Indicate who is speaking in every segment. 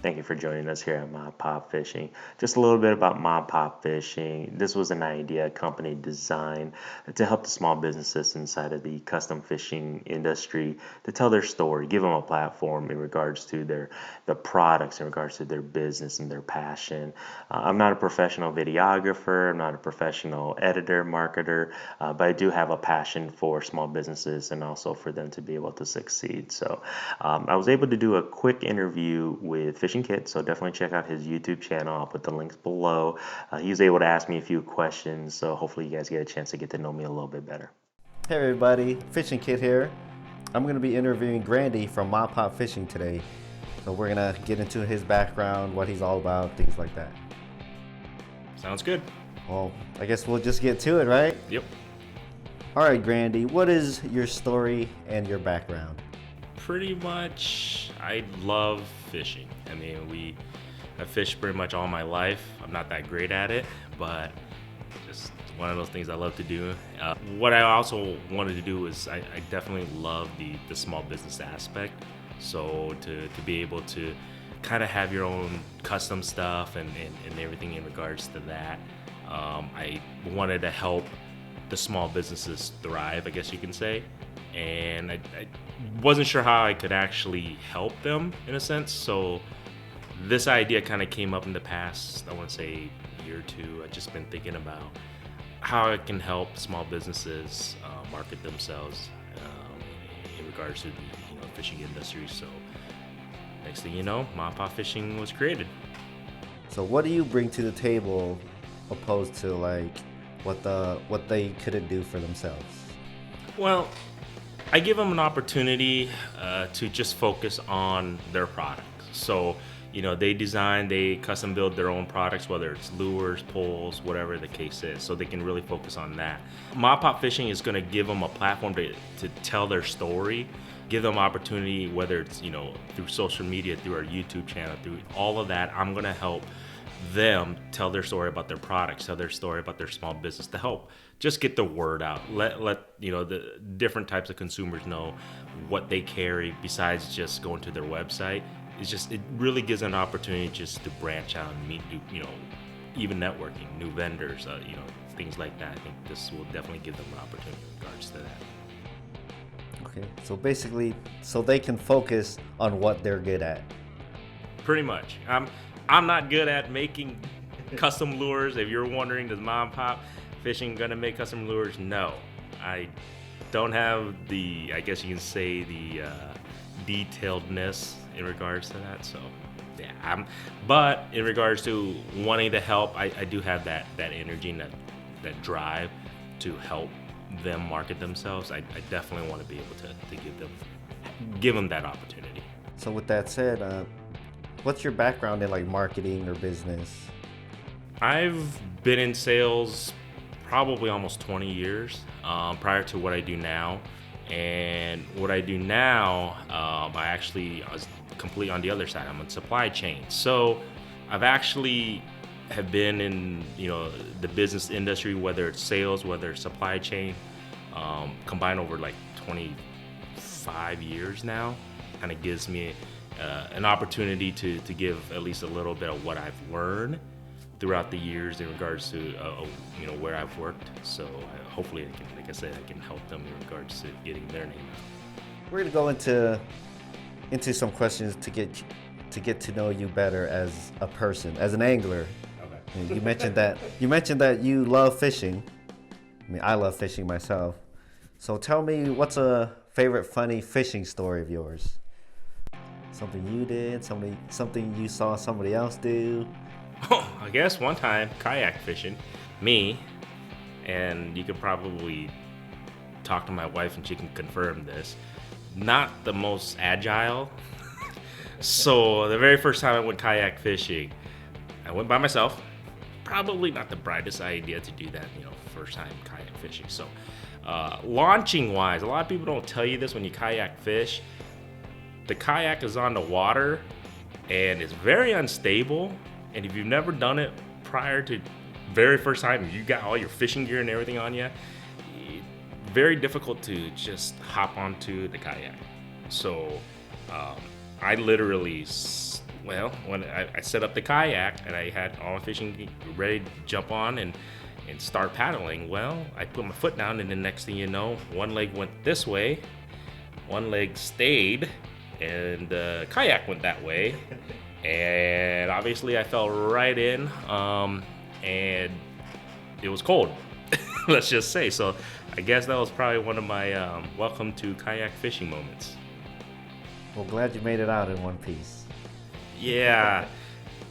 Speaker 1: Thank you for joining us here at MaPop Fishing. Just a little bit about MaPop Fishing. This was an idea, a company designed to help the small businesses inside of the custom fishing industry to tell their story, give them a platform in regards to the products, in regards to their business and their passion. I'm not a professional videographer, I'm not a professional editor, marketer, but I do have a passion for small businesses and also for them to be able to succeed. So I was able to do a quick interview with Fishing Kit, so definitely check out his YouTube channel. I'll put the links below. He was able to ask me a few questions, so hopefully you guys get a chance to get to know me a little bit better.
Speaker 2: Hey everybody, Fishing Kit here. I'm going to be interviewing Grandy from MaPop Fishing today. So we're going to get into his background, what he's all about, things like that.
Speaker 3: Sounds good.
Speaker 2: Well, I guess we'll just get to it, right?
Speaker 3: Yep.
Speaker 2: All right, Grandy, what is your story and your background?
Speaker 3: Pretty much, I love fishing. I mean, I've fished pretty much all my life. I'm not that great at it, but just one of those things I love to do. What I also wanted to do is I definitely love the small business aspect. So to be able to kind of have your own custom stuff and everything in regards to that, I wanted to help the small businesses thrive, I guess you can say. And I wasn't sure how I could actually help them in a sense. So this idea kind of came up in the past, I want to say a year or two. I've just been thinking about how I can help small businesses market themselves in regards to the fishing industry. So next thing you know, MaPop Fishing was created.
Speaker 2: So what do you bring to the table opposed to like what they couldn't do for themselves?
Speaker 3: Well, I give them an opportunity to just focus on their products. So, they custom build their own products, whether it's lures, poles, whatever the case is, so they can really focus on that. MaPop Fishing is going to give them a platform to tell their story, give them opportunity, whether it's, through social media, through our YouTube channel, through all of that. I'm going to help them tell their story about their products, tell their story about their small business, to help just get the word out. Let the different types of consumers know what they carry besides just going to their website. It really gives an opportunity just to branch out and meet new, even networking, new vendors, things like that. I think this will definitely give them an opportunity in regards to that.
Speaker 2: Okay, so basically, so they can focus on what they're good at.
Speaker 3: Pretty much. I'm not good at making custom lures. If you're wondering, does MaPop Fishing gonna make custom lures? No, I don't have I guess you can say the detailedness in regards to that. So yeah, but in regards to wanting to help, I do have that energy and that drive to help them market themselves. I definitely want to be able to give them that opportunity.
Speaker 2: So with that said, what's your background in like marketing or business?
Speaker 3: I've been in sales probably almost 20 years prior to what I do now. And what I do now, I was completely on the other side. I'm in supply chain. So I've actually have been in the business industry, whether it's sales, whether it's supply chain, combined over like 25 years now. Kind of gives me an opportunity to give at least a little bit of what I've learned throughout the years in regards to where I've worked. So hopefully I can, like I said, I can help them in regards to getting their name out.
Speaker 2: We're gonna go into some questions to get to know you better as a person, as an angler. Okay. You mentioned that you love fishing. I mean, I love fishing myself. So tell me, what's a favorite funny fishing story of yours? Something you did, something you saw somebody else do.
Speaker 3: Oh, I guess one time kayak fishing, me, and you could probably talk to my wife and she can confirm this, not the most agile. So the very first time I went kayak fishing, I went by myself. Probably not the brightest idea to do that, first time kayak fishing. So launching wise, a lot of people don't tell you this when you kayak fish. The kayak is on the water and it's very unstable. And if you've never done it prior to very first time, you got all your fishing gear and everything on you, very difficult to just hop onto the kayak. So I literally Well, when I set up the kayak and I had all my fishing gear ready to jump on and start paddling, well, I put my foot down, and the next thing you know, one leg went this way, one leg stayed, and the kayak went that way. And obviously I fell right in, and it was cold. Let's just say. So I guess that was probably one of my welcome to kayak fishing moments.
Speaker 2: Well, glad you made it out in one piece.
Speaker 3: Yeah,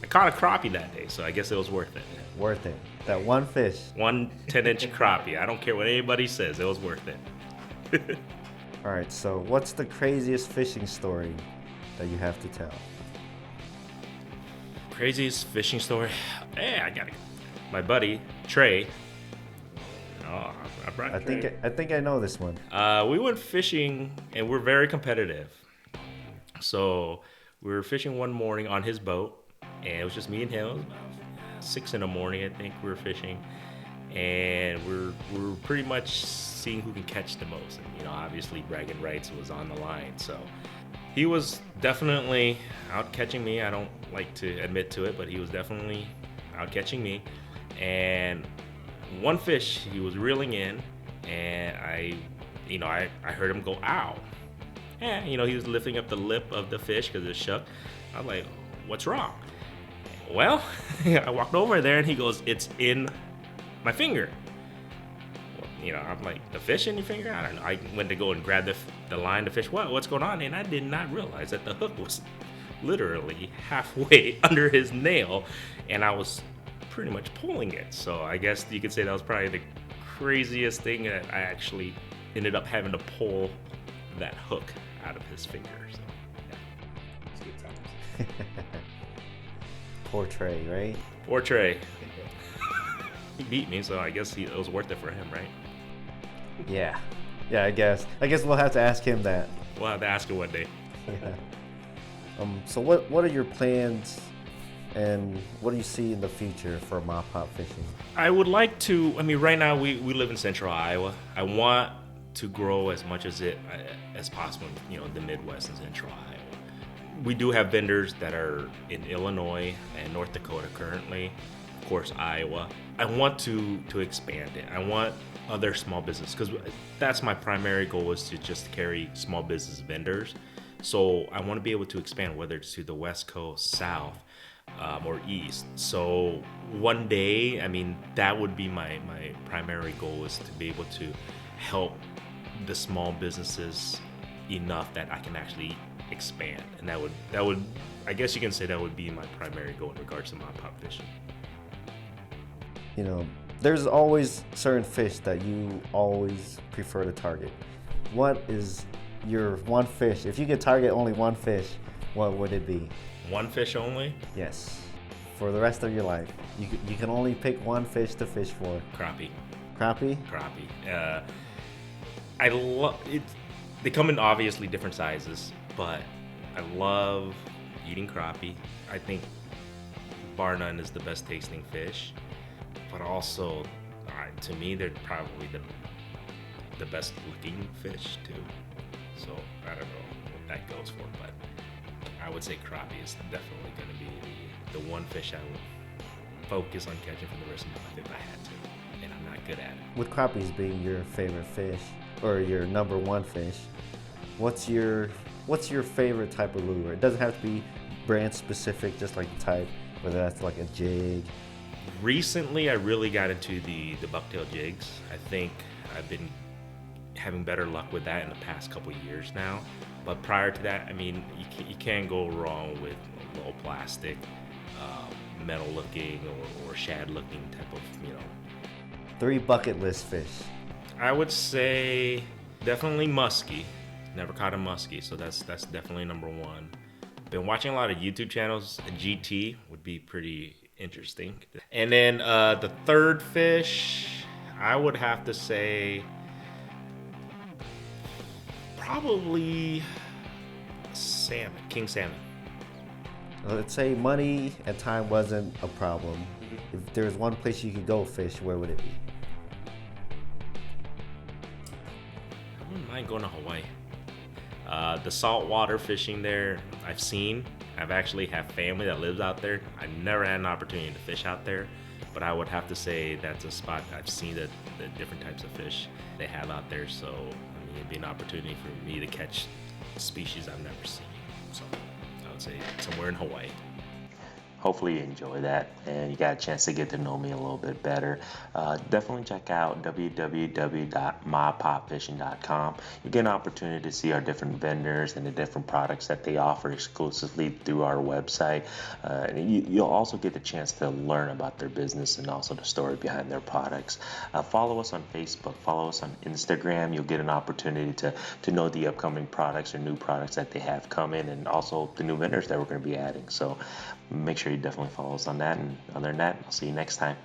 Speaker 3: I caught a crappie that day, so I guess it was worth it.
Speaker 2: Worth it. That one fish.
Speaker 3: One 10-inch crappie. I don't care what anybody says, it was worth it.
Speaker 2: All right, so what's the craziest fishing story that you have to tell?
Speaker 3: Craziest fishing story? Hey, I got it. My buddy, Trey. Oh, I brought Trey.
Speaker 2: I think I know this one.
Speaker 3: We went fishing, and we're very competitive. So we were fishing one morning on his boat, and it was just me and him. It was about 6 in the morning, I think we were fishing, and we're pretty much seeing who can catch the most. And, you know, obviously bragging rights was on the line. So he was definitely out catching me. I don't like to admit to it, but he was definitely out catching me. And one fish he was reeling in, and I heard him go, ow. And, you know, he was lifting up the lip of the fish because it shook. I'm like, what's wrong? Well, I walked over there, and he goes, it's in my finger. Well, you know, I'm like, the fish in your finger? I don't know. I went to go and grab the line, the fish. What's going on? And I did not realize that the hook was literally halfway under his nail, and I was pretty much pulling it. So I guess you could say that was probably the craziest thing, that I actually ended up having to pull that hook out of his finger. So yeah, it's good times.
Speaker 2: Poor Trey, right?
Speaker 3: Poor Trey. He beat me, so I guess it was worth it for him, right?
Speaker 2: Yeah, I guess we'll have to ask him that.
Speaker 3: We'll have to ask him one day.
Speaker 2: Yeah. So what are your plans, and what do you see in the future for MaPop Fishing?
Speaker 3: I would like to, right now we live in central Iowa. I want to grow as much as possible, you know, the Midwest and central Iowa. We do have vendors that are in Illinois and North Dakota currently, of course Iowa. I want to expand it. I want other small business, because that's my primary goal, is to just carry small business vendors. So I want to be able to expand, whether it's to the West Coast, South, or East. So one day, that would be my primary goal, is to be able to help the small businesses enough that I can actually expand. And that would I guess you can say that would be my primary goal in regards to MaPop Fishing.
Speaker 2: You know, there's always certain fish that you always prefer to target. What is your one fish? If you could target only one fish, what would it be?
Speaker 3: One fish only?
Speaker 2: Yes. For the rest of your life. You can only pick one fish to fish for.
Speaker 3: Crappie.
Speaker 2: Crappie?
Speaker 3: Crappie. I love it. They come in obviously different sizes, but I love eating crappie. I think bar none is the best tasting fish, but also to me they're probably the best looking fish too. So I don't know what that goes for, but I would say crappie is definitely going to be the one fish I would focus on catching for the rest of my life if I had to, and I'm not good at it.
Speaker 2: With crappies being your favorite fish, or your number one fish, what's your favorite type of lure? It doesn't have to be brand specific, just like the type, whether that's like a jig.
Speaker 3: Recently, I really got into the bucktail jigs. I think I've been having better luck with that in the past couple of years now. But prior to that, you can't go wrong with low plastic, metal looking or shad looking type of,
Speaker 2: 3 bucket list fish.
Speaker 3: I would say definitely muskie. Never caught a muskie, so that's definitely number one. Been watching a lot of YouTube channels. A GT would be pretty interesting. And then the third fish, I would have to say probably salmon, king salmon.
Speaker 2: Let's say money and time wasn't a problem. If there's one place you could go fish, where would it be?
Speaker 3: I wouldn't mind going to Hawaii. The saltwater fishing there, I've actually have family that lives out there. I never had an opportunity to fish out there, but I would have to say that's a spot I've seen the different types of fish they have out there. So, I mean, it'd be an opportunity for me to catch species I've never seen. So, I would say somewhere in Hawaii.
Speaker 1: Hopefully you enjoy that and you got a chance to get to know me a little bit better. Definitely check out www.mypopfishing.com. You get an opportunity to see our different vendors and the different products that they offer exclusively through our website. And you'll also get the chance to learn about their business and also the story behind their products. Follow us on Facebook, follow us on Instagram. You'll get an opportunity to know the upcoming products or new products that they have coming and also the new vendors that we're going to be adding. So make sure you definitely follow us on that. And other than that, I'll see you next time.